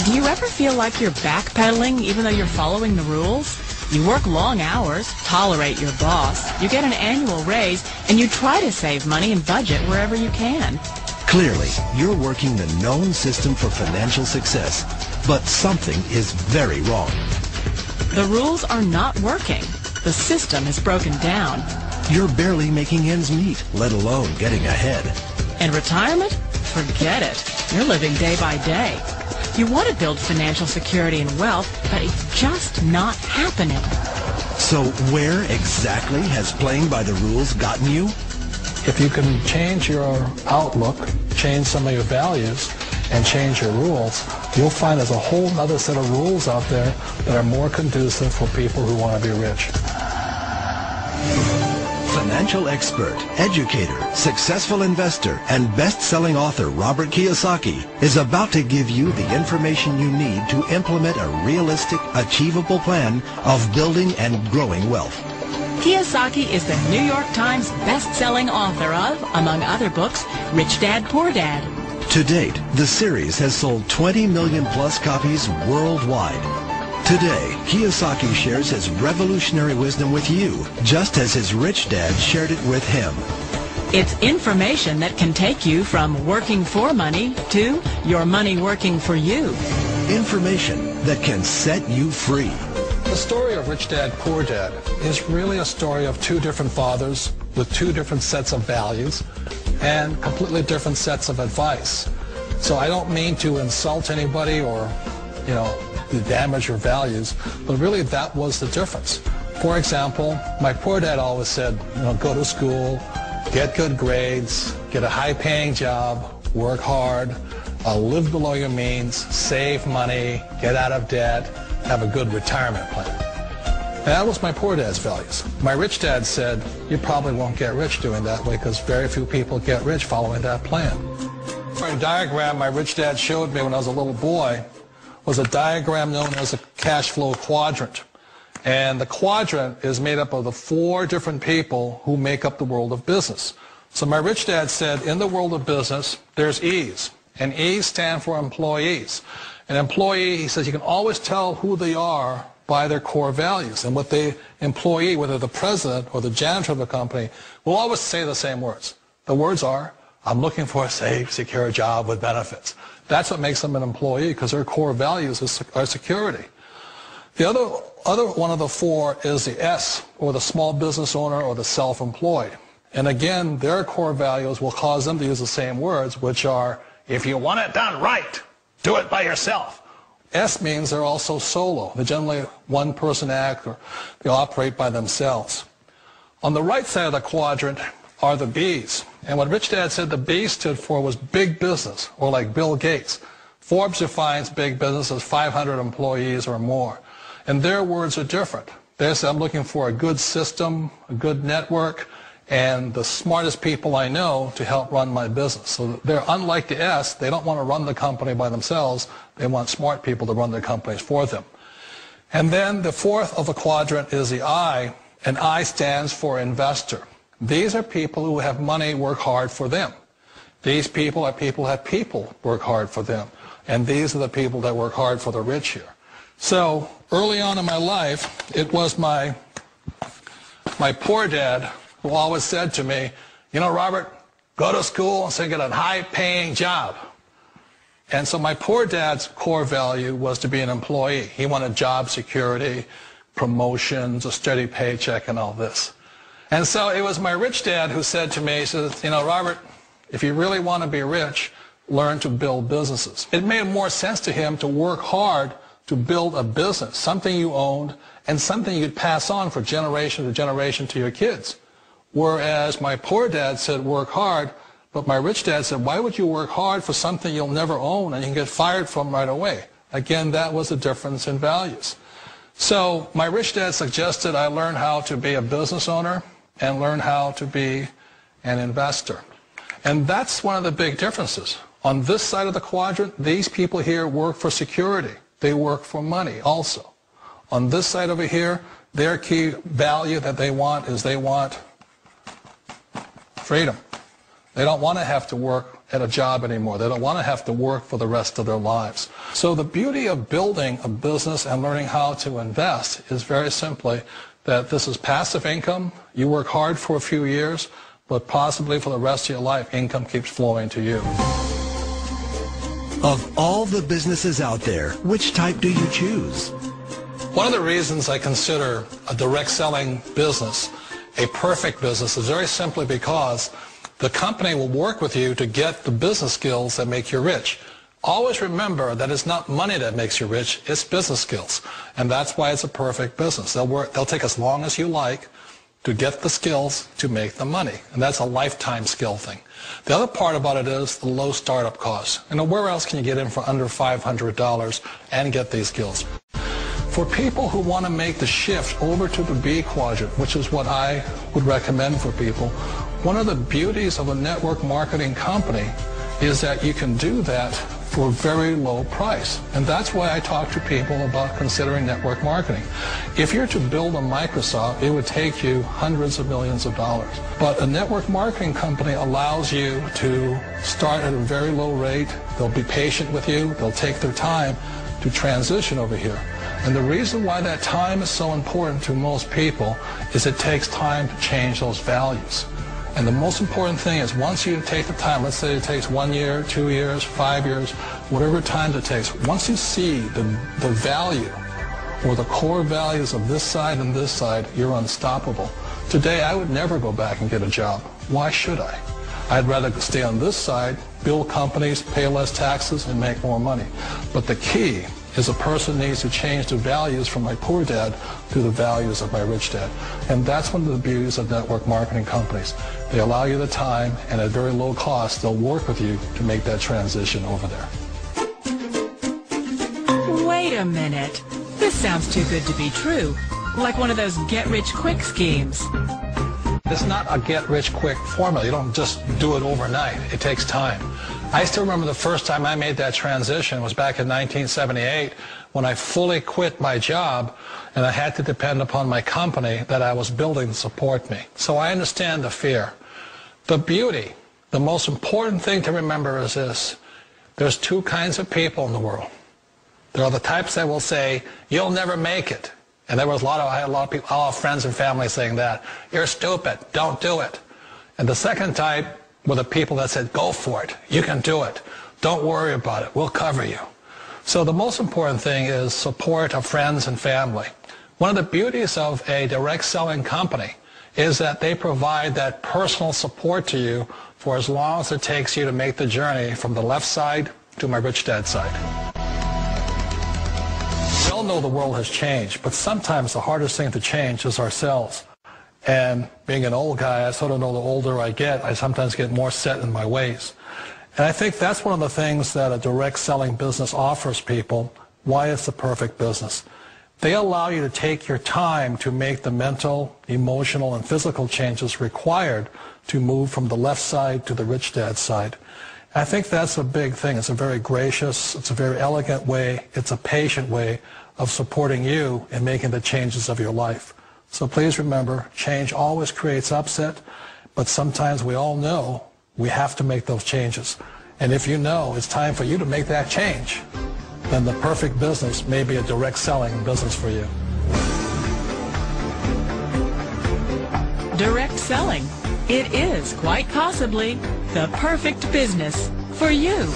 Do you ever feel like you're backpedaling even though you're following the rules? You work long hours, tolerate your boss, you get an annual raise, and you try to save money and budget wherever you can. Clearly, you're working the known system for financial success, but something is very wrong. The rules are not working. The system is broken down. You're barely making ends meet, let alone getting ahead. And retirement? Forget it. You're living day by day. You want to build financial security and wealth, but it's just not happening. So where exactly has playing by the rules gotten you? If you can change your outlook, change some of your values, and change your rules, you'll find there's a whole other set of rules out there that are more conducive for people who want to be rich. Financial expert, educator, successful investor, and best-selling author Robert Kiyosaki is about to give you the information you need to implement a realistic, achievable plan of building and growing wealth. Kiyosaki is the New York Times best-selling author of, among other books, Rich Dad, Poor Dad. To date, the series has sold 20 million plus copies worldwide. Today, Kiyosaki shares his revolutionary wisdom with you, just as his rich dad shared it with him. It's information that can take you from working for money to your money working for you. Information that can set you free. The story of Rich Dad, Poor Dad is really a story of two different fathers with two different sets of values and completely different sets of advice. So I don't mean to insult anybody or, to damage your values, but really that was the difference. For example, my poor dad always said, go to school, get good grades, get a high-paying job, work hard, live below your means, save money, get out of debt, have a good retirement plan. That was my poor dad's values. My rich dad said, you probably won't get rich doing that way because very few people get rich following that plan. A diagram my rich dad showed me when I was a little boy was a diagram known as a cash flow quadrant. And the quadrant is made up of the four different people who make up the world of business. So my rich dad said, in the world of business, there's E's. And E's stand for employees. An employee, he says, you can always tell who they are by their core values. And what the employee, whether the president or the janitor of the company, will always say the same words. The words are, I'm looking for a safe, secure job with benefits. That's what makes them an employee, because their core values are security. The other one of the four is the S, or the small business owner or the self-employed. And again, their core values will cause them to use the same words, which are, if you want it done right, do it by yourself. S means they're also solo. They're generally one-person act, or they operate by themselves. On the right side of the quadrant are the B's. And what Rich Dad said the B stood for was big business, or like Bill Gates. Forbes defines big business as 500 employees or more. And their words are different. They say, I'm looking for a good system, a good network, and the smartest people I know to help run my business. So they're unlike the S. They don't want to run the company by themselves. They want smart people to run their companies for them. And then the fourth of the quadrant is the I, and I stands for investor. These are people who have money work hard for them. These people are people who have people work hard for them. And these are the people that work hard for the rich here. So early on in my life, it was my poor dad who always said to me, Robert, go to school and say get a high-paying job. And so my poor dad's core value was to be an employee. He wanted job security, promotions, a steady paycheck, and all this. And so it was my rich dad who said to me, he says, Robert, if you really want to be rich, learn to build businesses. It made more sense to him to work hard to build a business, something you owned and something you could pass on for generation to generation to your kids. Whereas my poor dad said work hard, but my rich dad said, why would you work hard for something you'll never own and you can get fired from right away? Again, that was the difference in values. So my rich dad suggested I learn how to be a business owner and learn how to be an investor. And that's one of the big differences. On this side of the quadrant, these people here work for security. They work for money also. On this side over here, their key value that they want is they want freedom. They don't want to have to work at a job anymore. They don't want to have to work for the rest of their lives. So the beauty of building a business and learning how to invest is very simply that this is passive income. You work hard for a few years, but possibly for the rest of your life, income keeps flowing to you. Of all the businesses out there, which type do you choose? One of the reasons I consider a direct selling business a perfect business is very simply because the company will work with you to get the business skills that make you rich. Always remember that it's not money that makes you rich, it's business skills. And that's why it's a perfect business. They'll take as long as you like to get the skills to make the money. And that's a lifetime skill thing. The other part about it is the low startup costs. You know, where else can you get in for under $500 and get these skills? For people who want to make the shift over to the B quadrant, which is what I would recommend for people, one of the beauties of a network marketing company is that you can do that for a very low price. And that's why I talk to people about considering network marketing. If you're to build a Microsoft, it would take you hundreds of millions of dollars. But a network marketing company allows you to start at a very low rate. They'll be patient with you. They'll take their time to transition over here. And the reason why that time is so important to most people is it takes time to change those values. And the most important thing is once you take the time, let's say it takes 1 year, 2 years, 5 years, whatever time it takes, once you see the value or the core values of this side and this side, you're unstoppable. Today, I would never go back and get a job. Why should I? I'd rather stay on this side, build companies, pay less taxes, and make more money. But the key is a person needs to change the values from my poor dad to the values of my rich dad. And that's one of the beauties of network marketing companies. They allow you the time, and at very low cost, they'll work with you to make that transition over there. Wait a minute. This sounds too good to be true. Like one of those get-rich-quick schemes. It's not a get-rich-quick formula. You don't just do it overnight. It takes time. I still remember the first time I made that transition was back in 1978 when I fully quit my job and I had to depend upon my company that I was building to support me. So I understand the fear. The beauty, the most important thing to remember is this. There's two kinds of people in the world. There are the types that will say, you'll never make it. And I had a lot of people, all friends and family saying that. You're stupid, don't do it. And the second type were the people that said, go for it, you can do it. Don't worry about it, we'll cover you. So the most important thing is support of friends and family. One of the beauties of a direct selling company is that they provide that personal support to you for as long as it takes you to make the journey from the left side to my rich dad side. We all know the world has changed, but sometimes the hardest thing to change is ourselves. And being an old guy, I sort of know the older I get, I sometimes get more set in my ways. And I think that's one of the things that a direct selling business offers people, why it's the perfect business. They allow you to take your time to make the mental, emotional, and physical changes required to move from the left side to the rich dad side. I think that's a big thing. It's a very gracious, it's a very elegant way, it's a patient way of supporting you in making the changes of your life. So please remember, change always creates upset, but sometimes we all know we have to make those changes. And if you know it's time for you to make that change, then the perfect business may be a direct selling business for you. Direct selling. It is quite possibly the perfect business for you.